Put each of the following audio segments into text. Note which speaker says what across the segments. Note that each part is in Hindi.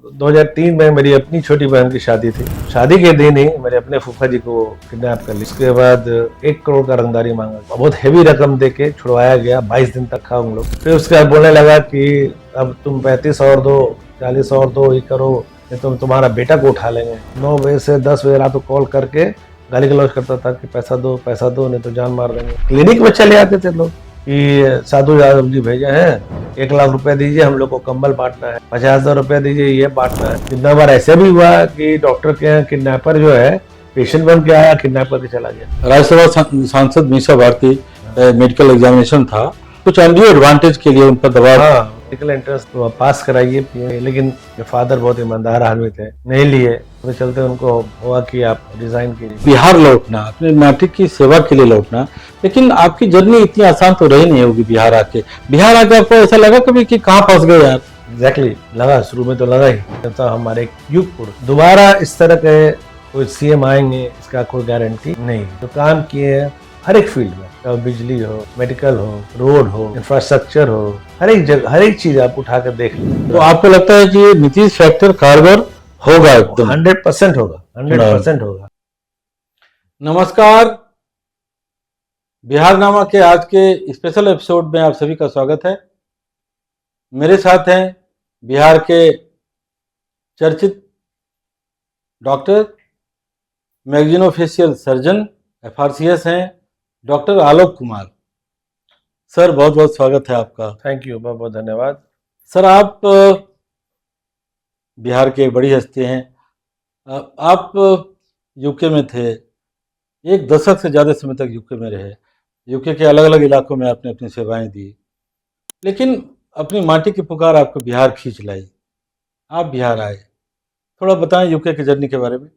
Speaker 1: 2003 में मेरी अपनी छोटी बहन की शादी थी। शादी के दिन ही मेरे अपने फूफा जी को किडनैप कर लिया। उसके बाद 1 करोड़ का रंगदारी मांगा, बहुत हेवी रकम देके छुड़वाया गया। 22 दिन तक था हम लोग। फिर उसके बाद बोलने लगा कि अब तुम 35 और दो, 40 और दो, ये करो, नहीं तो तुम्हारा बेटा को उठा लेंगे। 9 बजे से 10 बजे रात को कॉल करके गाली गलौज करता था कि पैसा दो नहीं तो जान मार देंगे। क्लिनिक में चले आते थे लोग कि साधु यादव जी भेजे हैं, 1 लाख रुपए दीजिए, हम लोग को कंबल बांटना है, 50,000 रुपए दीजिए, ये बांटना है। कितना बार ऐसे भी हुआ कि डॉक्टर के यहाँ किडनैपर जो है पेशेंट बन के आया, किडनैप करके चला गया।
Speaker 2: राज्यसभा सांसद मीसा भारती मेडिकल एग्जामिनेशन था, कुछ अनड्यू एडवांटेज के लिए उन पर दबाव।
Speaker 1: हाँ, मेडिकल एंट्रेंस तो पास कराइए, लेकिन फादर बहुत ईमानदार आदमी थे, नहीं लिए। तो चलते उनको हुआ कि आप रिजाइन कीजिए।
Speaker 2: बिहार लौटना, अपने माटी की सेवा के लिए लौटना, लेकिन आपकी जर्नी इतनी आसान तो रही नहीं होगी। बिहार आके आपको ऐसा लगा कभी कि कहाँ फंस गए यार?
Speaker 1: एग्जैक्टली लगा, शुरू में तो लगा ही। तो हमारे युग दोबारा इस तरह के कोई सीएम आएंगे इसका कोई गारंटी नहीं। तो काम किए हर एक फील्ड में, चाहे बिजली हो, मेडिकल हो, रोड हो, इंफ्रास्ट्रक्चर हो, हर एक जगह हर एक चीज आप उठा कर देख लो।
Speaker 2: तो आपको लगता है कि ये नीतीश फैक्टर कारगर होगा? एकदम
Speaker 1: 100% होगा, 100% होगा।
Speaker 2: नमस्कार, बिहारनामा के आज के स्पेशल एपिसोड में आप सभी का स्वागत है। मेरे साथ हैं बिहार के चर्चित डॉक्टर, मैग्जिनोफेशियल सर्जन, FRCS हैं, डॉक्टर आलोक कुमार। सर बहुत बहुत स्वागत है आपका।
Speaker 1: थैंक यू, बहुत बहुत धन्यवाद।
Speaker 2: सर आप बिहार के एक बड़ी हस्ती हैं। आप यूके में थे, 1 दशक से ज़्यादा समय तक यूके में रहे। यूके के अलग अलग इलाकों में आपने अपनी सेवाएं दी, लेकिन अपनी माटी की पुकार आपको बिहार खींच लाई। आप बिहार आए, थोड़ा बताएं यूके की जर्नी के बारे में।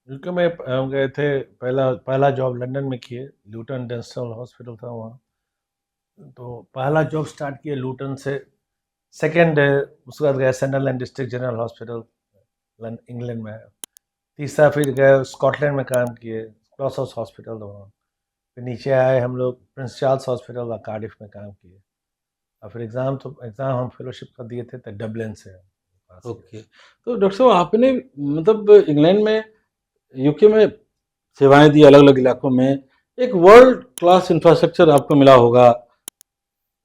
Speaker 1: यूके में हम गए थे, पहला जॉब लंदन में किए, लूटन डेंटल हॉस्पिटल था वहाँ। तो पहला जॉब स्टार्ट किए लूटन से। सेकेंड उसके बाद गए सैंडरलैंड डिस्ट्रिक्ट जनरल हॉस्पिटल इंग्लैंड में। तीसरा फिर गए स्कॉटलैंड में काम किए, क्रॉस हाउस हॉस्पिटल वहाँ। फिर नीचे आए हम लोग प्रिंस चार्ल्स हॉस्पिटल कार्डिफ में काम किए। और फिर एग्ज़ाम हम फेलोशिप का दिए थे तो डबलिन से।
Speaker 2: ओके, तो डॉक्टर साहब आपने मतलब इंग्लैंड में, यूके में सेवाएं दी अलग अलग इलाकों में, एक वर्ल्ड क्लास इंफ्रास्ट्रक्चर आपको मिला होगा,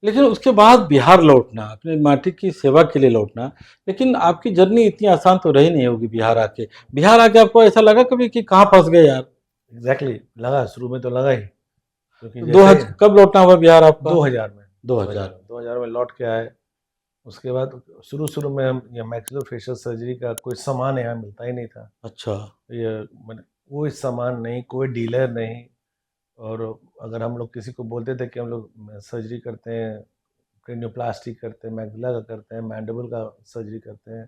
Speaker 2: लेकिन उसके बाद बिहार लौटना, अपने माटी की सेवा के लिए लौटना, लेकिन आपकी जर्नी इतनी आसान तो रही नहीं होगी। बिहार आके आपको ऐसा लगा कभी कि कहाँ फंस गए यार?
Speaker 1: एग्जैक्टली लगा, शुरू में तो लगा ही, क्योंकि
Speaker 2: तो कब लौटना हुआ बिहार आपका?
Speaker 1: 2000 में।
Speaker 2: 2000
Speaker 1: में लौट के आए। उसके बाद शुरू में हम ये मैक्सिलोफेशियल सर्जरी का कोई सामान यहाँ मिलता ही नहीं था।
Speaker 2: अच्छा।
Speaker 1: ये कोई सामान नहीं, कोई डीलर नहीं। और अगर हम लोग किसी को बोलते थे कि हम लोग सर्जरी करते हैं, क्रेनियोप्लास्टी करते हैं, मैक्सिला का करते हैं, मैंडिबल का सर्जरी करते हैं,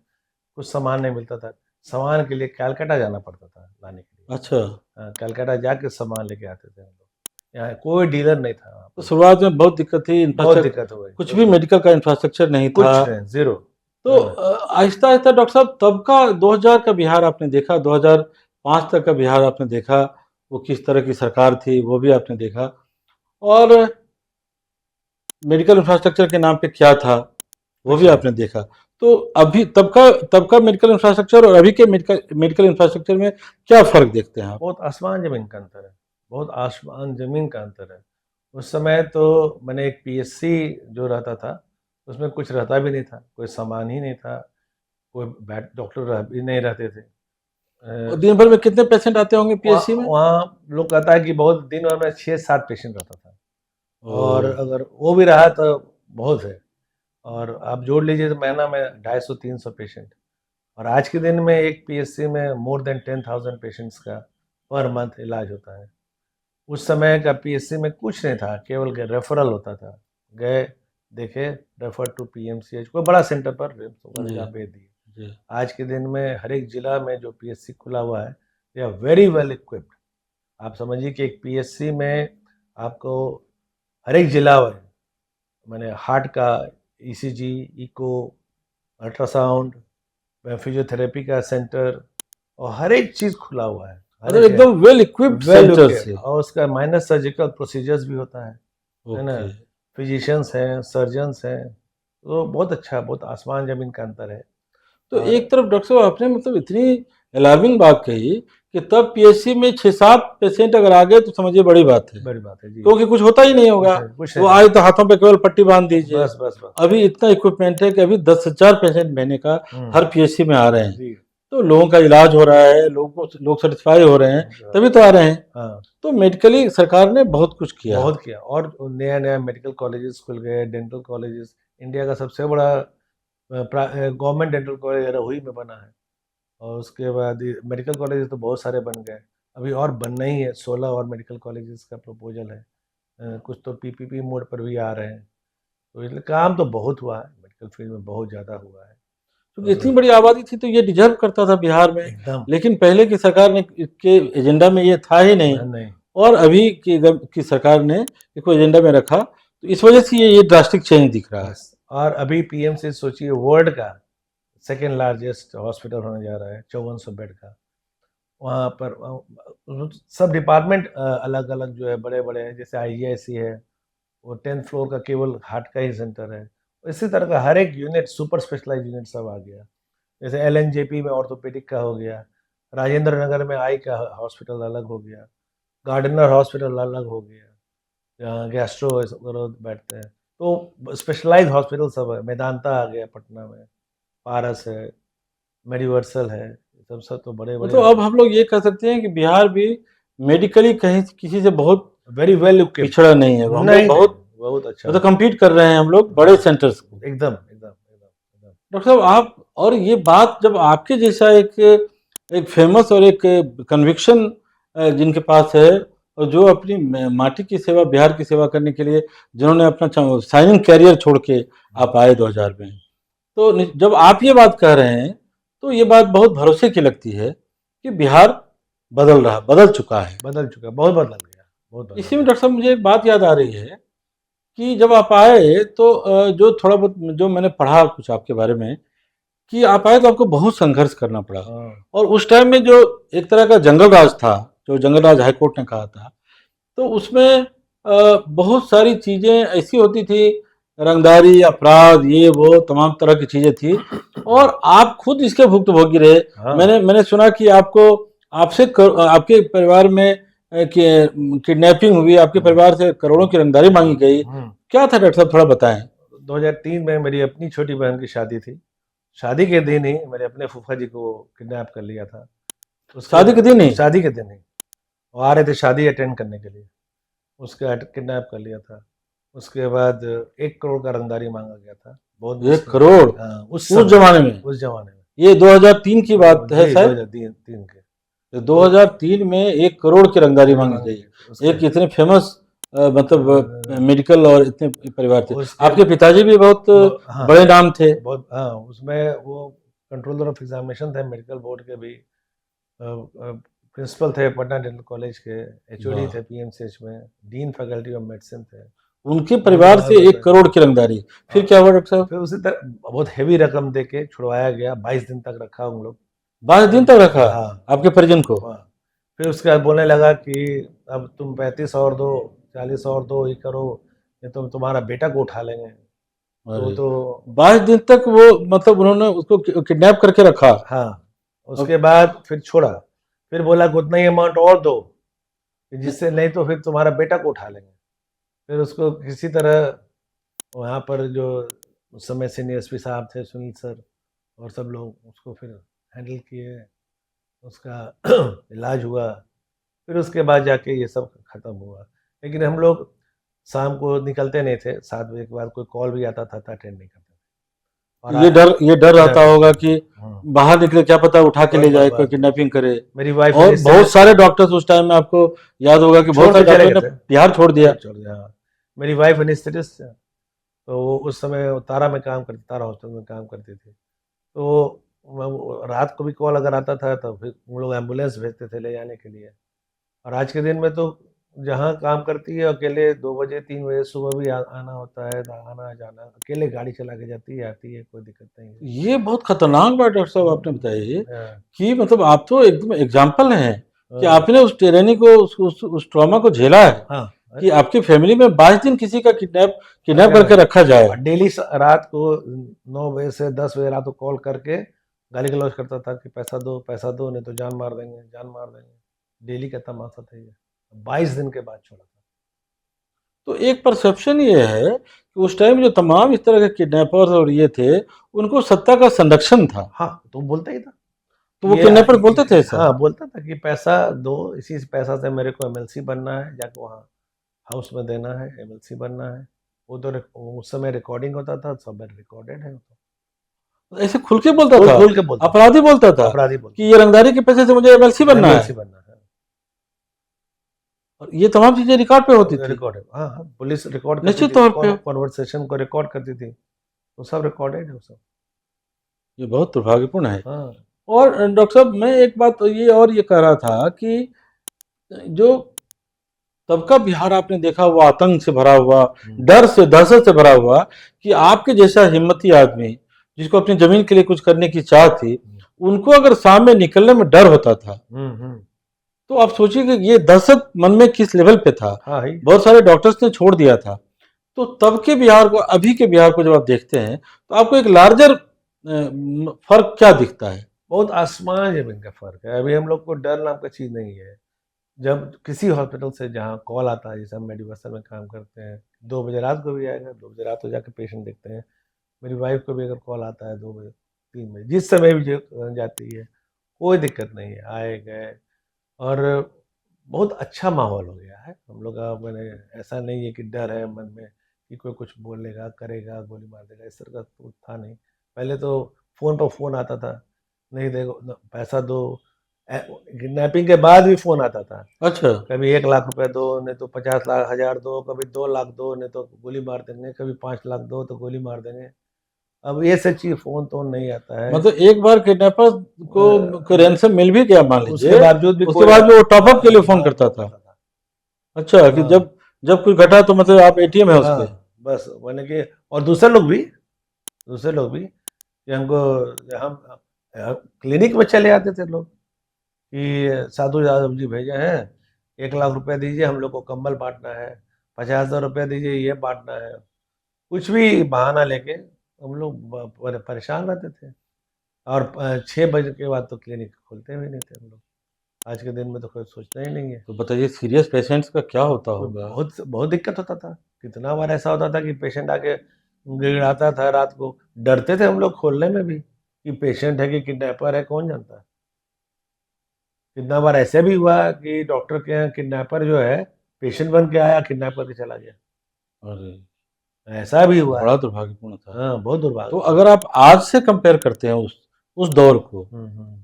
Speaker 1: कुछ सामान नहीं मिलता था। सामान के लिए कलकत्ता जाना पड़ता था लाने के लिए।
Speaker 2: अच्छा।
Speaker 1: कलकत्ता जाके सामान लेके आते थे हम लोग। यहाँ कोई डीलर नहीं था।
Speaker 2: तो शुरुआत में बहुत दिक्कत थी,
Speaker 1: बहुत दिक्कत हो गई।
Speaker 2: कुछ भी मेडिकल का इंफ्रास्ट्रक्चर नहीं था,
Speaker 1: कुछ नहीं, जीरो।
Speaker 2: तो आहिस्ता आहिस्ता डॉक्टर साहब तब का 2000 का बिहार आपने देखा, 2005 तक का बिहार आपने देखा, वो किस तरह की सरकार थी वो भी आपने देखा, और मेडिकल इंफ्रास्ट्रक्चर के नाम पे क्या था वो भी आपने देखा। तो अभी तब का मेडिकल इंफ्रास्ट्रक्चर और अभी के मेडिकल इंफ्रास्ट्रक्चर में क्या फर्क देखते हैं आप?
Speaker 1: बहुत आसमान जमीन का अंतर है, बहुत आसमान जमीन का अंतर है। उस समय तो मैंने एक PSC जो रहता था उसमें कुछ रहता भी नहीं था, कोई सामान ही नहीं था, कोई डॉक्टर भी नहीं रहते थे।
Speaker 2: और दिन भर में कितने पेशेंट आते होंगे PSC में?
Speaker 1: वहाँ लोग कहता है कि बहुत दिन भर में 6-7 पेशेंट रहता था, और अगर वो भी रहा तो बहुत है। और आप जोड़ लीजिए तो महीना में 250-300 पेशेंट। और आज के दिन में एक PSC में मोर देन 10,000 पेशेंट्स का पर मंथ इलाज होता है। उस समय का PSC में कुछ नहीं था, केवल रेफरल होता था, गए देखे, रेफर टू PMCH, कोई बड़ा सेंटर पर भेज दिए। आज के दिन में हर एक जिला में जो PSC खुला हुआ है, they are very well equipped. आप समझिए कि एक PSC में आपको हर एक जिला में, मैंने हार्ट का ECG, इको, अल्ट्रासाउंड, फिजियोथेरेपी का सेंटर, और हर एक चीज़ खुला हुआ है,
Speaker 2: एकदम वेल इक्विप्ड सेंटर से।
Speaker 1: और उसका माइनर सर्जिकल प्रोसीजर्स भी होता है ना। फिजिशियंस हैं, सर्जन्स हैं, तो बहुत अच्छा, बहुत आसमान जमीन का अंतर है।
Speaker 2: तो
Speaker 1: और
Speaker 2: एक तरफ डॉक्टर साहब आपने मतलब इतनी अलार्मिंग बात कही कि तब पीएचसी में 6-7 पेशेंट अगर आ गए तो समझिए बड़ी बात है,
Speaker 1: बड़ी बात है जी।
Speaker 2: क्योंकि कुछ होता ही नहीं होगा।
Speaker 1: कुछ
Speaker 2: वो
Speaker 1: नहीं
Speaker 2: आए तो हाथों पे केवल पट्टी बांध दीजिए।
Speaker 1: बस बस बस।
Speaker 2: अभी इतना इक्विपमेंट है कि अभी 10,000 पेशेंट महीने का हर पीएचसी में आ रहे हैं,
Speaker 1: जी
Speaker 2: तो लोगों का इलाज हो रहा है, लोग सेटिस्फाई हो रहे हैं, तभी तो आ रहे हैं।
Speaker 1: हाँ
Speaker 2: तो मेडिकली सरकार ने बहुत कुछ किया।
Speaker 1: बहुत किया, और नया नया मेडिकल कॉलेजेस खुल गए, डेंटल कॉलेजेस। इंडिया का सबसे बड़ा गवर्नमेंट डेंटल कॉलेज रहुई में बना है। और उसके बाद मेडिकल कॉलेजेस तो बहुत सारे बन गए, अभी और बनना ही है। 16 और मेडिकल कॉलेजेस का प्रपोजल है। कुछ तो पीपीपी मोड पर भी आ रहे हैं। तो इसलिए काम तो बहुत हुआ है, मेडिकल फील्ड में बहुत ज़्यादा हुआ है।
Speaker 2: क्योंकि इतनी बड़ी आबादी थी तो ये डिजर्व करता था बिहार में,
Speaker 1: एकदम
Speaker 2: लेकिन पहले की सरकार ने के एजेंडा में ये था ही नहीं,
Speaker 1: नहीं।
Speaker 2: और अभी की सरकार ने इसको एजेंडा में रखा, तो इस वजह से ये ड्रास्टिक चेंज दिख रहा है।
Speaker 1: बस, और अभी पीएम से सोचिए, वर्ल्ड का सेकेंड लार्जेस्ट हॉस्पिटल होने जा रहा है, 5400 बेड का। वहाँ पर सब डिपार्टमेंट अलग अलग जो है बड़े बड़े हैं, जैसे आईजीआईसी है, वो 10th फ्लोर का केवल हार्ट का ही सेंटर है। इसी तरह का हर एक यूनिट, सुपर स्पेशलाइज यूनिट सब आ गया। जैसे एलएनजेपी में ऑर्थोपेडिक का हो गया, राजेंद्र नगर में आई का हॉस्पिटल अलग हो गया, गार्डनर हॉस्पिटल अलग हो गया, जहाँ गैस्ट्रो बैठते हैं। तो स्पेशलाइज हॉस्पिटल सब है। मेदांता आ गया पटना में, पारस है, मेडिवर्सल है, सब सब तो बड़े बड़े।
Speaker 2: तो अब हम लोग ये कह सकते हैं कि बिहार भी मेडिकली कहीं किसी से बहुत
Speaker 1: वेरी वेल
Speaker 2: पिछड़ा नहीं है, हम
Speaker 1: नहीं,
Speaker 2: लोग
Speaker 1: बहुत अच्छा,
Speaker 2: मतलब कम्पीट कर रहे हैं हम लोग बड़े सेंटर्स को।
Speaker 1: एकदम एकदम एकदम।
Speaker 2: डॉक्टर साहब आप, और ये बात जब आपके जैसा एक फेमस और एक कन्विक्शन जिनके पास है, और जो अपनी माटी की सेवा, बिहार की सेवा करने के लिए जिन्होंने अपना साइनिंग कैरियर छोड़ के आप आए 2000 में, तो जब आप ये बात कह रहे हैं तो ये बात बहुत भरोसे की लगती है कि बिहार बदल चुका है।
Speaker 1: बहुत बदल गया, बहुत बदल
Speaker 2: इसी में
Speaker 1: गया।
Speaker 2: डॉक्टर साहब मुझे एक बात याद आ रही है कि जब आप आए तो जो थोड़ा बहुत जो मैंने पढ़ा कुछ आपके बारे में, कि आप आए तो आपको बहुत संघर्ष करना पड़ा, और उस टाइम में जो एक तरह का जंगल राज था, जो जंगल राज हाईकोर्ट ने कहा था, तो उसमें बहुत सारी चीजें ऐसी होती थी, रंगदारी, अपराध, ये वो तमाम तरह की चीजें थी, और आप खुद इसके भुक्तभोगी रहे।
Speaker 1: हाँ।
Speaker 2: मैंने सुना कि आपके परिवार में किडनैपिंग हुई, आपके परिवार से करोड़ों की रंगदारी मांगी गई। क्या था डॉक्टर साहब, थोड़ा बताएं।
Speaker 1: 2003 में मेरी अपनी छोटी बहन की शादी थी। शादी के दिन ही मेरे अपने फूफा जी को किडनैप कर लिया था।
Speaker 2: शादी के दिन ही?
Speaker 1: शादी के दिन ही वो आ रहे थे शादी अटेंड करने के लिए, उसका किडनैप कर लिया था। उसके बाद 1 करोड़ का रंगदारी मांगा गया था। बहुत
Speaker 2: 1 करोड़?
Speaker 1: हाँ,
Speaker 2: उस जमाने में?
Speaker 1: उस जमाने में
Speaker 2: ये 2003 की बात है शायद।
Speaker 1: 2003 के।
Speaker 2: तो 2003 में 1 करोड़ की रंगदारी मांगी गई। एक इतने फेमस मतलब मेडिकल और इतने परिवार थे। आपके पिताजी भी बहुत बड़े नाम थे।
Speaker 1: बहुत, हाँ, उसमें वो कंट्रोलर ऑफ एग्जामिनेशन थे मेडिकल बोर्ड के भी, प्रिंसिपल थे पटना डेंटल कॉलेज के, एचओडी थे पीएमसीएच में, डीन फैकल्टी ऑफ मेडिसिन थे।
Speaker 2: उनके परिवार से 1 करोड़ की रंगदारी, फिर क्या हुआ डॉक्टर साहब?
Speaker 1: फिर उसी तरह बहुत हेवी रकम दे के छुड़वाया गया। 22 दिन तक रखा उन लोग।
Speaker 2: 22 दिन तक रखा?
Speaker 1: हाँ,
Speaker 2: आपके परिजन को?
Speaker 1: फिर उसके बाद बोलने लगा कि अब तुम 35 और दो, 40 और दो, ये करो, ये तो तुम्हारा बेटा को उठा लेंगे। तो
Speaker 2: 22 दिन तक वो मतलब उन्होंने उसको किडनैप करके रखा?
Speaker 1: हाँ। उसके बाद फिर छोड़ा, फिर बोला कि उतना ही अमाउंट और दो, जिससे नहीं तो फिर तुम्हारा बेटा को उठा लेंगे। फिर उसको किसी तरह वहाँ पर जो उस समय सीनियर एसपी साहब थे, सुनील सर, और सब लोग उसको फिर हैंडल किए, उसका इलाज हुआ। फिर उसके बाद जाके ये सब खत्म हुआ। लेकिन हम लोग शाम को निकलते नहीं थे, 7 बजे के बाद कोई कॉल भी आता था तो अटेंड नहीं करते थे। और
Speaker 2: ये डर रहता होगा कि बाहर निकले क्या पता उठा के ले जाए, कोई किडनैपिंग करे।
Speaker 1: मेरी वाइफ,
Speaker 2: और बहुत सारे डॉक्टर्स उस टाइम में, आपको याद होगा कि बहुत सारे डॉक्टरों ने बिहार छोड़ दिया।
Speaker 1: मेरी वाइफ एनेस्थेटिस्ट है, तो वो उस समय तारा में काम करती, तारा हॉस्पिटल में काम करती थी। तो रात को भी कॉल अगर आता था तो फिर हम लोग एम्बुलेंस भेजते थे ले जाने के लिए। और आज के दिन में तो जहाँ काम करती है अकेले 2 बजे 3 बजे सुबह भी आना होता है, आना जाना, अकेले गाड़ी चला के जाती है, आती है, कोई दिक्कत नहीं है।
Speaker 2: ये बहुत खतरनाक बात डॉक्टर साहब आपने बताई कि मतलब आप तो एकदम एग्जाम्पल हैं कि आपने उस टेरेनी को, उस ट्रॉमा को झेला है। कि आपकी फैमिली में 22 दिन किसी का किडनैप करके रखा जाए।
Speaker 1: डेली रात को 9 बजे से 10 बजे रात को कॉल करके गाली गलौज करता था कि पैसा दो नहीं तो जान मार देंगे, जान मार देंगे। डेली का तमाशा था ये। 22 दिन के बाद छोड़ा था।
Speaker 2: तो एक परसेप्शन ये है कि उस टाइम जो तमाम इस तरह के किडनैपर्स और ये थे, उनको सत्ता का संरक्षण था।
Speaker 1: हाँ, तो बोलता ही था।
Speaker 2: तो वो
Speaker 1: ये
Speaker 2: किडनैपर बोलते थे ऐसा?
Speaker 1: हाँ, बोलता था कि पैसा दो, इसी पैसा से मेरे को एमएलसी बनना है, जाके वहाँ हाउस में देना है, एमएलसी बनना है। वो तो उस समय रिकॉर्डिंग होता था, सब रिकॉर्डेड है।
Speaker 2: ऐसे खुल के बोलता था?
Speaker 1: खुल के बोलता था।
Speaker 2: अपराधी बोलता था
Speaker 1: अपराधी
Speaker 2: कि
Speaker 1: बोलता
Speaker 2: ये रंगदारी के पैसे से मुझे एमएलसी बनना है?
Speaker 1: एमएलसी बनना है।
Speaker 2: और ये तमाम चीजें रिकॉर्ड पे होती थी?
Speaker 1: रिकॉर्ड है, हाँ हाँ, पुलिस रिकॉर्ड करती
Speaker 2: निश्चित
Speaker 1: थी,
Speaker 2: तौर पे।
Speaker 1: कॉन्वर्सेशन को रिकॉर्ड करती थी, वो सब रिकॉर्डेड है वो सब।
Speaker 2: ये बहुत दुर्भाग्यपूर्ण है।
Speaker 1: हाँ,
Speaker 2: और डॉक्टर साहब, मैं एक बात तो ये कह रहा था कि जो तब का बिहार आपने देखा, वो आतंक से भरा हुआ, डर से, दहशत से भरा हुआ, कि आपके जैसा हिम्मती आदमी जिसको अपनी जमीन के लिए कुछ करने की चाह थी, उनको अगर सामने निकलने में डर होता था, तो आप सोचिए कि ये दहशत मन में किस लेवल पे था।
Speaker 1: हाँ ही।
Speaker 2: बहुत सारे डॉक्टर्स ने छोड़ दिया था। तो तब के बिहार को, अभी के बिहार को जब आप देखते हैं, तो आपको एक लार्जर फर्क क्या दिखता है?
Speaker 1: बहुत आसमान जमीन का फर्क है। अभी हम लोग को डर नाम का चीज नहीं है। जब किसी हॉस्पिटल से जहाँ कॉल आता है, जैसे हम मेडिवर्सल में काम करते हैं, 2 बजे रात को भी आएगा, 2 बजे रात को जाके पेशेंट देखते हैं। मेरी वाइफ को भी अगर कॉल आता है 2 बजे, 3 बजे, जिस समय भी जाती है, कोई दिक्कत नहीं है, आए गए। और बहुत अच्छा माहौल हो गया है हम लोग का। मैंने ऐसा नहीं है कि डर है मन में कि कोई कुछ बोलेगा, करेगा, गोली मार देगा, इस तरह का तो था नहीं। पहले तो फ़ोन पर फ़ोन आता था, नहीं देखो पैसा दो। किडनैपिंग के बाद भी फ़ोन आता था,
Speaker 2: अच्छा।
Speaker 1: कभी 1 लाख रुपए दो, नहीं तो 50 लाख, 1000 दो, कभी 2 लाख दो, नहीं तो गोली मार देंगे, कभी 5 लाख दो तो गोली मार देंगे। अब ये सब चीज़ फ़ोन तो नहीं आता है।
Speaker 2: मतलब एक बार किडनैपर को रैंसम मिल भी गया मान
Speaker 1: उसके
Speaker 2: लीजिए,
Speaker 1: बावजूद भी
Speaker 2: उसके बाद भी वो टॉपअप के लिए फोन
Speaker 1: हाँ,
Speaker 2: करता
Speaker 1: फोन
Speaker 2: था?
Speaker 1: करता था।
Speaker 2: अच्छा, कि
Speaker 1: हाँ,
Speaker 2: जब जब कुछ घटा तो मतलब आप एटीएम है उसके?
Speaker 1: हाँ, बस मैंने कि और दूसरे लोग भी कि हमको, हम क्लिनिक में चले आते थे लोग कि साधु यादव जी भेजे हैं, 1 लाख रुपए दीजिए, हम लोग को कंबल बांटना है, 50,000 रुपया दीजिए, ये बांटना है। कुछ भी बहाना लेके हम लोग परेशान रहते थे। और 6 बजे के बाद तो क्लिनिक खोलते भी नहीं थे हम लोग। आज के दिन में तो कोई सोचना ही नहीं है।
Speaker 2: तो बताइए, सीरियस पेशेंट्स का क्या होता होगा?
Speaker 1: बहुत बहुत दिक्कत होता था। कितना बार ऐसा होता था कि पेशेंट आके गिड़गिड़ाता था रात को, डरते थे हम लोग खोलने में भी कि पेशेंट है कि किडनैपर है, कौन जानता है। कितना बार ऐसे भी हुआ कि डॉक्टर के यहाँ किडनैपर जो है पेशेंट बन के आया, किडनैप करके चला गया,
Speaker 2: अरे,
Speaker 1: ऐसा भी हुआ है।
Speaker 2: बड़ा दुर्भाग्यपूर्ण था।
Speaker 1: हाँ, बहुत
Speaker 2: तो
Speaker 1: दुर्भाग्य।
Speaker 2: अगर आप आज से कंपेयर करते हैं उस दौर को,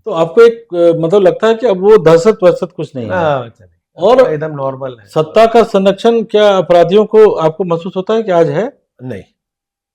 Speaker 2: तो आपको एक मतलब लगता है कि अब वो दहशत वहशत कुछ नहीं
Speaker 1: ना,
Speaker 2: है?
Speaker 1: अच्छा नहीं,
Speaker 2: और
Speaker 1: अब तो एकदम नॉर्मल है।
Speaker 2: सत्ता का संरक्षण क्या अपराधियों को आपको महसूस होता है कि आज है?
Speaker 1: नहीं,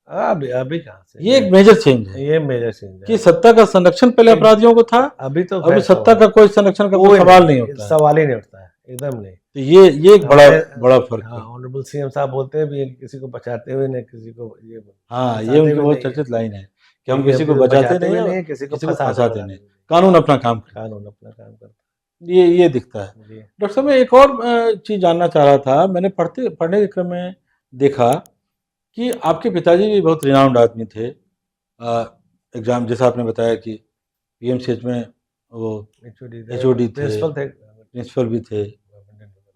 Speaker 1: अभी कहाँ से
Speaker 2: ये एक मेजर चेंज है
Speaker 1: ये मेजर चेंज है।
Speaker 2: कि सत्ता का संरक्षण पहले अपराधियों को था,
Speaker 1: अभी तो
Speaker 2: अभी
Speaker 1: खैर
Speaker 2: सत्ता का कोई संरक्षण का कोई सवाल नहीं होता है।
Speaker 1: सवाल ही नहीं उठता है, एकदम नहीं।
Speaker 2: तो ये एक बड़ा बड़ा फर्क
Speaker 1: हाँ,
Speaker 2: है।
Speaker 1: ऑनरेबल सीएम साहब बोलते भी हैं कि किसी को बचाते हुए नहीं, किसी को ये
Speaker 2: हाँ, ये
Speaker 1: फंसाते
Speaker 2: उनकी
Speaker 1: हुए
Speaker 2: बहुत
Speaker 1: नहीं है।
Speaker 2: चर्चित लाइन है कि हम
Speaker 1: देखिए,
Speaker 2: किसी को
Speaker 1: किसी
Speaker 2: बचाते नहीं
Speaker 1: हुए
Speaker 2: हैं और
Speaker 1: नहीं है, किसी को
Speaker 2: किसी को
Speaker 1: फंसाते
Speaker 2: फंसाते
Speaker 1: हुए
Speaker 2: नहीं।
Speaker 1: नहीं।
Speaker 2: कानून अपना काम करता
Speaker 1: कानून अपना काम करता
Speaker 2: है। ये दिखता है।
Speaker 1: है। जी।
Speaker 2: डॉक्टर साहब, मैं एक और चीज जानना चाह रहा था। मैंने पढ़ने के क्रम में देखा कि आपके पिताजी भी बहुत रिनाउंड आदमी थे। एग्जाम, जैसा आपने बताया कि पीएमसीएच में वो एचओडी थे,
Speaker 1: प्रिंसिपल थे।
Speaker 2: प्रिंसिपल भी थे,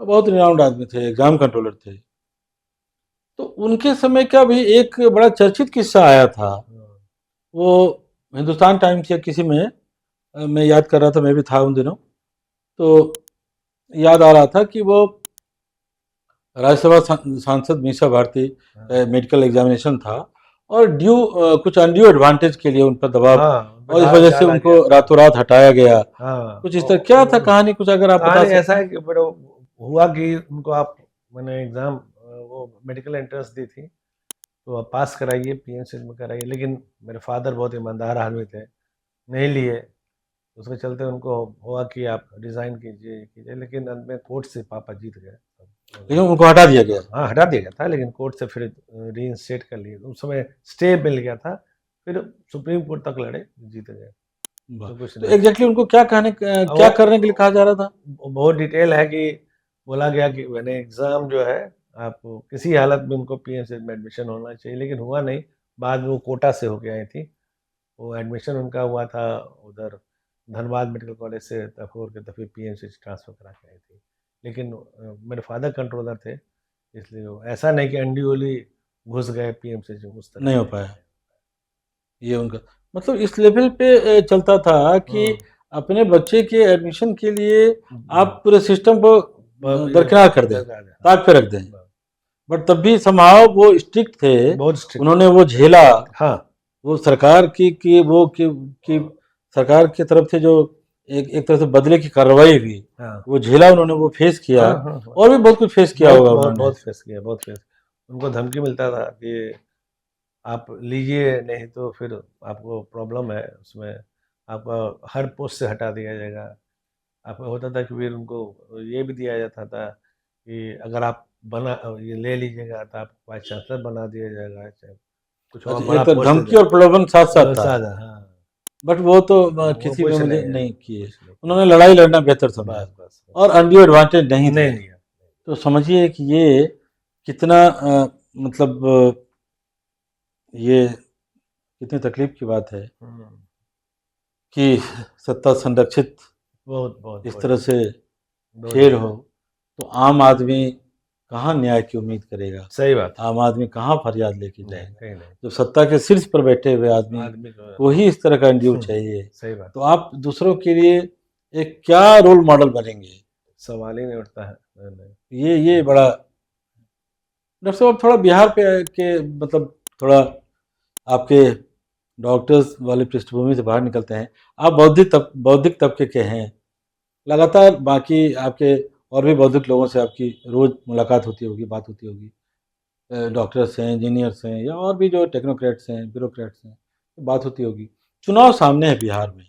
Speaker 2: बहुत रिनाउंड आदमी थे, एग्जाम कंट्रोलर थे। तो उनके समय का भी एक बड़ा चर्चित किस्सा आया था। वो हिंदुस्तान टाइम्स या किसी में, मैं याद कर रहा था, मैं भी था उन दिनों, तो याद आ रहा था कि वो राज्यसभा सांसद मीसा भारती, मेडिकल एग्जामिनेशन था और कुछ अनड्यू एडवांटेज के लिए उन पर दबाव, और इस वजह से उनको रातों रात हटाया गया। कुछ इस तरह क्या था कहानी, कुछ अगर आप बता सकते?
Speaker 1: ऐसा है कि फिर हुआ कि उनको मैंने एग्जाम, वो मेडिकल एंट्रेंस दी थी, तो आप पास कराइए, पीएमसीएच में कराइए, लेकिन मेरे फादर बहुत ईमानदार आदमी थे, नहीं लिए। उसके चलते उनको हुआ कि आप रिजाइन कीजिए, लेकिन अंत में कोर्ट से पापा जीत गए।
Speaker 2: लेकिन उनको हटा दिया गया?
Speaker 1: हाँ, हटा दिया गया था, लेकिन कोर्ट से फिर रीइंस्टेट कर लिए। उस समय स्टे मिल गया था, फिर सुप्रीम कोर्ट तक लड़े, जीत गए।
Speaker 2: तो एग्जैक्टली उनको क्या करने के लिए कहा जा रहा था?
Speaker 1: बहुत डिटेल है कि बोला गया कि मैंने एग्जाम जो है, आपको किसी हालत में उनको पीएमसीएच में एडमिशन होना चाहिए, लेकिन हुआ नहीं। बाद में वो कोटा से होके आई थी, वो एडमिशन उनका हुआ था उधर धनबाद मेडिकल कॉलेज से, तब के तभी पीएमसी ट्रांसफ़र करा के आई थी। लेकिन मेरे फादर कंट्रोलर थे, इसलिए वो ऐसा नहीं कि अनड्यूली घुस गए पीएमसी उस तरह
Speaker 2: नहीं हो
Speaker 1: से
Speaker 2: पाया ये उनका, मतलब इस लेवल पे चलता था कि
Speaker 1: हम्म,
Speaker 2: अपने बच्चे के एडमिशन के लिए
Speaker 1: हम्म,
Speaker 2: आप पूरे सिस्टम को दरकिनार कर दें,
Speaker 1: दरगाह,
Speaker 2: ताक पे रख दें,
Speaker 1: हाँ,
Speaker 2: बट तब भी समहाउ वो स्ट्रिक्ट थे,
Speaker 1: बहुत स्ट्रिक्ट।
Speaker 2: उन्होंने वो झेला,
Speaker 1: हाँ,
Speaker 2: वो सरकार की वो कि सरकार की तरफ से जो एक तरह से बदले की कार्रवाई हुई,
Speaker 1: हाँ,
Speaker 2: वो झेला उन्होंने, वो फेस किया,
Speaker 1: हाँ, हाँ, हाँ,
Speaker 2: और भी बहुत कुछ फेस किया
Speaker 1: बहुत
Speaker 2: होगा
Speaker 1: बहुत
Speaker 2: उन्होंने।
Speaker 1: बहुत फेस किया, बहुत फेस। उनको धमकी मिलता था कि आप लीजिए, नहीं तो फिर आपको प्रॉब्लम है उसमें, आपका हर पोस्ट से हटा दिया जाएगा। आपको होता था कि फिर उनको ये भी दिया जाता था कि अगर आप बना ये ले लीजिएगा तो आपको वाइस चांसलर बना दिया जाएगा, चाहे कुछ और
Speaker 2: अच्छा,
Speaker 1: बड़ा
Speaker 2: एक तो
Speaker 1: पोस्ट दे
Speaker 2: धमकी
Speaker 1: देगा।
Speaker 2: और प्रलोभन साथ साथ था,
Speaker 1: सादा, हाँ,
Speaker 2: बट वो तो
Speaker 1: वो
Speaker 2: किसी में
Speaker 1: कुछ
Speaker 2: मुझे
Speaker 1: नहीं है,
Speaker 2: नहीं किए,
Speaker 1: कुछ नहीं किया।
Speaker 2: उन्होंने लड़ाई लड़ना बेहतर समझा,
Speaker 1: बस बस बस,
Speaker 2: और अनड्यू एडवांटेज नहीं
Speaker 1: नहीं
Speaker 2: दिया।
Speaker 1: लिया।
Speaker 2: तो समझिए कि ये कितना मतलब ये कितनी तकलीफ की बात है
Speaker 1: हम्म,
Speaker 2: कि सत्ता संरक्षित
Speaker 1: बहुत बहुत
Speaker 2: इस
Speaker 1: बहुत
Speaker 2: तरह से
Speaker 1: बहुत
Speaker 2: खेल हो,
Speaker 1: डेंजर।
Speaker 2: तो आम आदमी कहाँ न्याय की उम्मीद करेगा,
Speaker 1: सही बात है।
Speaker 2: आम आदमी कहाँ फरियाद लेके
Speaker 1: नहीं,
Speaker 2: जाएगा,
Speaker 1: कहीं नहीं।
Speaker 2: जब सत्ता के शीर्ष पर बैठे हुए आदमी
Speaker 1: आदमी को
Speaker 2: को ही इस तरह का एनडीओ चाहिए,
Speaker 1: सही बात,
Speaker 2: तो आप दूसरों के लिए एक क्या रोल मॉडल बनेंगे,
Speaker 1: सवाल ही नहीं उठता है। नहीं, नहीं।
Speaker 2: ये बड़ा। डॉक्टर साहब थोड़ा बिहार पे के मतलब थोड़ा आपके डॉक्टर्स वाले पृष्ठभूमि से बाहर निकलते हैं, आप बौद्धिक तबके के हैं, लगातार बाकी आपके और भी बौद्धिक लोगों से आपकी रोज मुलाकात होती होगी, बात होती होगी, डॉक्टर्स हैं, इंजीनियर्स हैं, या और भी जो टेक्नोक्रेट्स हैं, ब्यूरोक्रेट्स हैं, तो बात होती होगी। चुनाव सामने है बिहार में,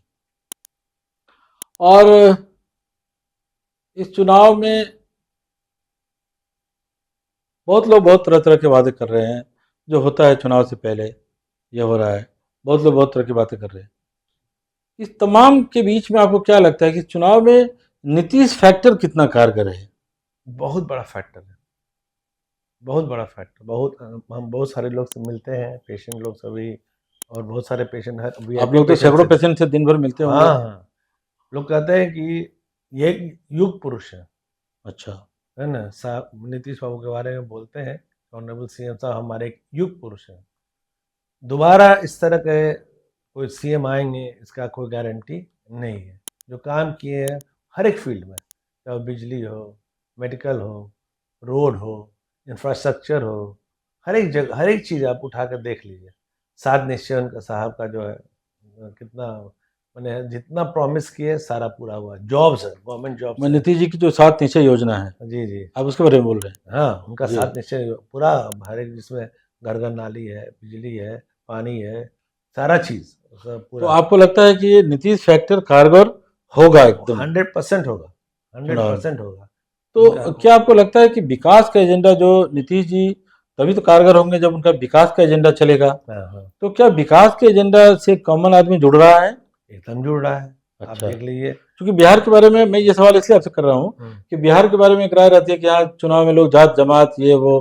Speaker 2: और इस चुनाव में बहुत लोग बहुत तरह तरह के वादे कर रहे हैं, जो होता है चुनाव से पहले यह हो रहा है, बहुत लोग बहुत तरह की बातें कर रहे हैं। इस तमाम के बीच में आपको क्या लगता है कि चुनाव में नीतीश फैक्टर कितना कारगर है?
Speaker 1: बहुत बड़ा फैक्टर है, बहुत बड़ा फैक्टर। बहुत हम बहुत सारे लोग से मिलते हैं, पेशेंट लोग सभी, और बहुत सारे पेशेंट है,
Speaker 2: आप
Speaker 1: वीआईपी
Speaker 2: लोग तो
Speaker 1: पेशेंट
Speaker 2: सैकड़ों
Speaker 1: से।
Speaker 2: पेशेंट से दिन भर मिलते होंगे।
Speaker 1: हाँ, हाँ, लोग कहते हैं कि ये एक युग पुरुष
Speaker 2: अच्छा,
Speaker 1: है ना। नीतीश बाबू के बारे में बोलते हैं, ऑनरेबल सीएम साहब हमारे एक युग पुरुष हैं। दोबारा इस तरह के कोई सीएम आएंगे इसका कोई गारंटी नहीं है। जो काम किए हैं हर एक फील्ड में, चाहे वो बिजली हो, मेडिकल हो, रोड हो, इंफ्रास्ट्रक्चर हो, हर एक जगह हर एक चीज़ आप उठा कर देख लीजिए। सात निश्चय उनका साहब का जो है कितना, मैंने जितना प्रॉमिस किए सारा पूरा हुआ। जॉब्स है, गवर्नमेंट जॉब्स
Speaker 2: मैं
Speaker 1: है।
Speaker 2: नीतीश जी की जो 7 निश्चय योजना है,
Speaker 1: जी जी,
Speaker 2: आप उसके बारे में बोल रहे
Speaker 1: हाँ, उनका
Speaker 2: हैं जी।
Speaker 1: सात निश्चय पूरा, हर एक जिसमें घर घर नाली है, बिजली है, पानी है, सारा चीज़ सब
Speaker 2: तो
Speaker 1: पूरा।
Speaker 2: आपको लगता है कि ये नीतीश फैक्टर कारगर होगा एकदम
Speaker 1: 100% होगा, हंड्रेड
Speaker 2: चुनाव में?
Speaker 1: परसेंट होगा
Speaker 2: तो
Speaker 1: उनका।
Speaker 2: क्या आपको लगता है कि विकास का एजेंडा जो नीतीश जी तभी तो कारगर होंगे जब उनका विकास का एजेंडा चलेगा,
Speaker 1: हाँ, हाँ,
Speaker 2: तो क्या विकास के एजेंडा से कॉमन आदमी जुड़ रहा है?
Speaker 1: एकदम जुड़ रहा है। आप
Speaker 2: अच्छा,
Speaker 1: देख लीजिए।
Speaker 2: क्योंकि बिहार के बारे में मैं ये सवाल इसलिए आपसे कर रहा हूँ
Speaker 1: हम्म,
Speaker 2: कि बिहार के बारे में एक राय रहती है कि हाँ चुनाव में लोग जात जमात ये वो।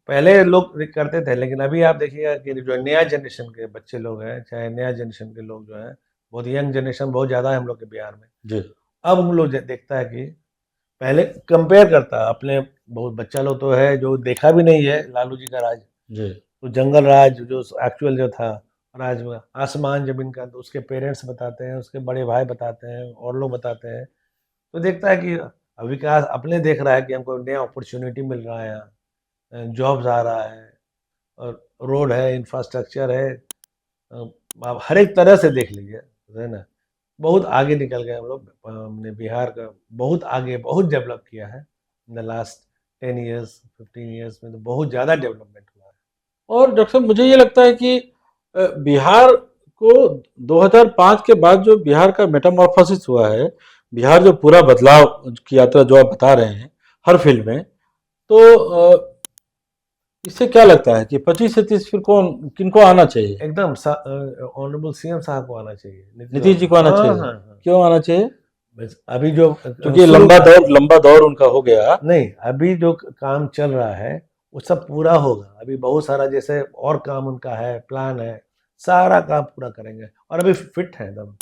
Speaker 1: पहले लोग करते थे, लेकिन अभी आप देखिएगा कि जो नया जनरेशन के बच्चे लोग हैं, चाहे नया जनरेशन के लोग जो हैं, बहुत यंग जनरेशन बहुत ज़्यादा है हम लोग के बिहार में।
Speaker 2: जी
Speaker 1: अब हम लोग देखता है कि पहले कंपेयर करता है अपने, बहुत बच्चा लोग तो है जो देखा भी नहीं है लालू जी का राज,
Speaker 2: जी
Speaker 1: तो जंगल राज जो एक्चुअल जो था, राज में आसमान जमीन का, तो उसके पेरेंट्स बताते हैं, उसके बड़े भाई बताते हैं, और लोग बताते हैं। तो देखता है कि विकास अपने देख रहा है कि हमको नया अपॉर्चुनिटी मिल रहा है, यहाँ जॉब्स आ रहा है, और रोड है, इंफ्रास्ट्रक्चर है, आप हर एक तरह से देख लीजिए, है ना। बहुत आगे निकल गए हम लोग। हमने बिहार का बहुत आगे, बहुत डेवलप किया है in the last 10 years, 15 years में, तो बहुत ज़्यादा डेवलपमेंट हुआ है।
Speaker 2: और डॉक्टर साहब मुझे ये लगता है कि बिहार को 2005 के बाद जो बिहार का मेटामॉर्फोसिस हुआ है, बिहार जो पूरा बदलाव की यात्रा जो आप बता रहे हैं हर फील्ड में, तो इससे क्या लगता है कि 25 से 30 फिर कौन किनको आना चाहिए?
Speaker 1: एकदम ऑनरेबल सीएम साहब को आना चाहिए,
Speaker 2: नीतीश जी को आना
Speaker 1: हाँ,
Speaker 2: चाहिए।
Speaker 1: हाँ, हाँ।
Speaker 2: क्यों आना चाहिए?
Speaker 1: बस अभी जो
Speaker 2: क्योंकि
Speaker 1: शुरू
Speaker 2: लंबा दौर उनका हो गया।
Speaker 1: नहीं, अभी जो काम चल रहा है वो सब पूरा होगा। अभी बहुत सारा जैसे और काम उनका है, प्लान है, सारा काम पूरा करेंगे। और अभी फिट है एकदम,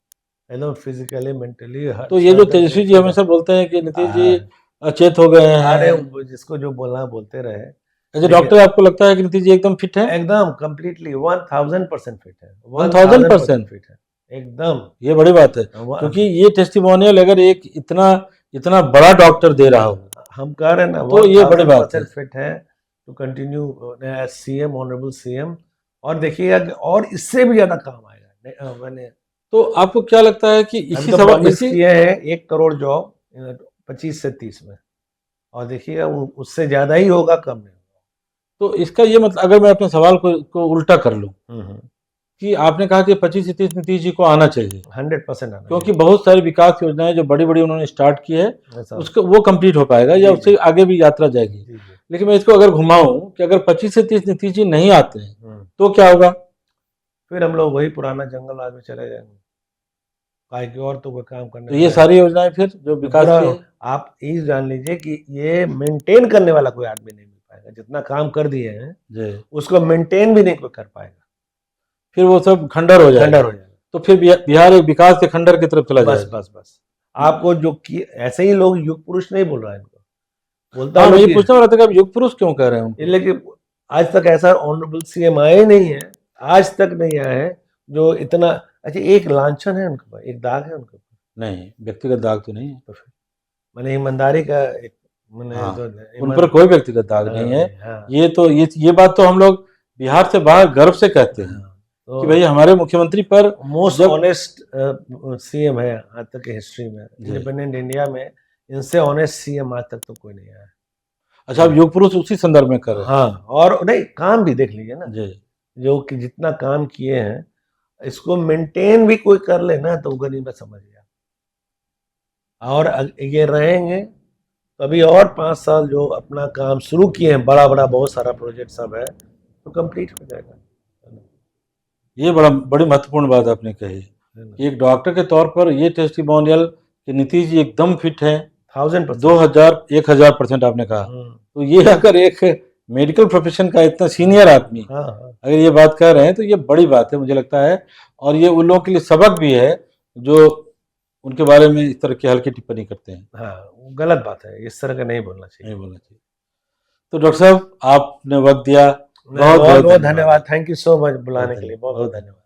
Speaker 1: एकदम फिजिकली मेंटली।
Speaker 2: तो ये जो तेजस्वी जी हमेशा बोलते हैं कि नीतीश जी अचेत हो गए
Speaker 1: अरे
Speaker 2: हैं,
Speaker 1: वो जिसको जो बोलना बोलते रहे,
Speaker 2: एज ए
Speaker 1: लेकिन
Speaker 2: डॉक्टर आपको लगता है कि नीतीश जी एकदम फिट है?
Speaker 1: एकदम कंप्लीटली 1000% फिट है,
Speaker 2: 1000%?
Speaker 1: फिट है एकदम।
Speaker 2: ये बड़ी बात है, क्योंकि ये टेस्टिमोनियल अगर एक इतना इतना बड़ा डॉक्टर दे रहा हो
Speaker 1: हम कह रहे हैं ना,
Speaker 2: तो ये बड़ी बात है।
Speaker 1: 1000% फिट है to continue as CM, honourable CM. और देखिएगा कि और इससे भी ज्यादा काम आएगा। मैंने
Speaker 2: तो आपको क्या लगता है कि
Speaker 1: अभी
Speaker 2: इसी
Speaker 1: तो
Speaker 2: सवाल
Speaker 1: प्रॉमिस
Speaker 2: इसी
Speaker 1: किए हैं 1 करोड़ जॉब 25 से 30 में, और देखिएगा उससे ज्यादा ही होगा, कम नहीं
Speaker 2: तो इसका ये मतलब, अगर मैं अपने सवाल को उल्टा कर लूं
Speaker 1: होगा।
Speaker 2: कि आपने कहा कि 25 से 30 नीतीश जी को आना चाहिए,
Speaker 1: 100% आना
Speaker 2: क्योंकि बहुत सारी विकास योजनाएं जो बड़ी बड़ी उन्होंने स्टार्ट की है
Speaker 1: ऐसा।
Speaker 2: उसको वो कंप्लीट हो पाएगा या
Speaker 1: जी,
Speaker 2: उससे आगे भी यात्रा जाएगी।
Speaker 1: जी, जी।
Speaker 2: लेकिन मैं इसको अगर घुमाऊं कि अगर 25 से 30 नीतीश जी नहीं आते हैं तो क्या होगा?
Speaker 1: फिर हम लोग वही पुराना जंगल राज में चले जाएंगे, काहे की और तो कोई काम करने
Speaker 2: तो ये
Speaker 1: वाला है
Speaker 2: सारी योजनाएं फिर जो
Speaker 1: तो
Speaker 2: विकास
Speaker 1: पूरा।
Speaker 2: की है,
Speaker 1: आप ये जान लीजिए कि ये मेंटेन करने वाला कोई आदमी नहीं मिल पाएगा। जितना काम कर दिए हैं
Speaker 2: जी,
Speaker 1: उसको मेंटेन भी नहीं कोई कर पाएगा,
Speaker 2: फिर वो सब खंडर हो
Speaker 1: खंडर
Speaker 2: जाएगा।
Speaker 1: हो जाएगा।
Speaker 2: तो फिर बिहार एक विकास के खंडर की तरफ चला
Speaker 1: बस
Speaker 2: जाएगा।
Speaker 1: बस बस। आपको जो कि ऐसे ही लोग युग पुरुष नहीं बोल रहा है, इनको बोलता
Speaker 2: हाँ,
Speaker 1: है
Speaker 2: मैं
Speaker 1: लोग
Speaker 2: ये
Speaker 1: कि
Speaker 2: पूछने वाला था कि आप युग पुरुष क्यों कह रहे हैं उनको?
Speaker 1: लेकिन आज तक ऐसा ऑनरेबल सीएम आए नहीं है, आज तक नहीं आए हैं जो इतना। अच्छा, एक लांछन है उनके ऊपर, एक दाग है उनके ऊपर?
Speaker 2: नहीं, व्यक्तिगत दाग तो नहीं है।
Speaker 1: तो फिर मैंने ईमानदारी का एक मैंने
Speaker 2: हाँ,
Speaker 1: तो
Speaker 2: उन पर कोई व्यक्तिगत दाग नहीं है।
Speaker 1: हाँ,
Speaker 2: ये तो ये बात तो हम लोग बिहार से बाहर गर्व से कहते हैं कि भाई हमारे मुख्यमंत्री पर
Speaker 1: मोस्ट
Speaker 2: जब
Speaker 1: ऑनेस्ट सीएम है आज तक की हिस्ट्री में, इंडिपेंडेंट इंडिया में। इनसे ऑनेस्ट सीएम आज तक तो कोई नहीं आया।
Speaker 2: अच्छा, आप युग पुरुष उसी संदर्भ में कर रहे हैं?
Speaker 1: हाँ, और नहीं, काम भी देख लीजिए ना,
Speaker 2: जी,
Speaker 1: जो कि जितना काम किए हैं, इसको मेंटेन भी कोई कर ले ना तो गरीब समझ गया। और ये रहेंगे तो अभी और 5 साल जो अपना काम शुरू किए हैं, बड़ा बड़ा बहुत सारा प्रोजेक्ट सब है, तो कंप्लीट हो जाएगा।
Speaker 2: ये बड़ी महत्वपूर्ण बात आपने कही कि एक डॉक्टर के तौर पर ये टेस्टिमोनियल कि नीतीश जी एकदम फिट हैं, 1000% आपने कहा। तो ये अगर एक मेडिकल प्रोफेशन का इतना सीनियर आदमी अगर ये बात कर रहे हैं तो ये बड़ी बात है मुझे लगता है, और ये उन लोगों के लिए सबक भी है जो उनके बारे में इस तरह की हल्की टिप्पणी करते हैं।
Speaker 1: हाँ, गलत बात है, इस तरह का नहीं बोलना चाहिए।
Speaker 2: नहीं बोलना चाहिए। तो डॉक्टर साहब, आपने वक्त दिया,
Speaker 1: बहुत बहुत धन्यवाद। थैंक यू सो मच बुलाने के लिए, बहुत बहुत धन्यवाद।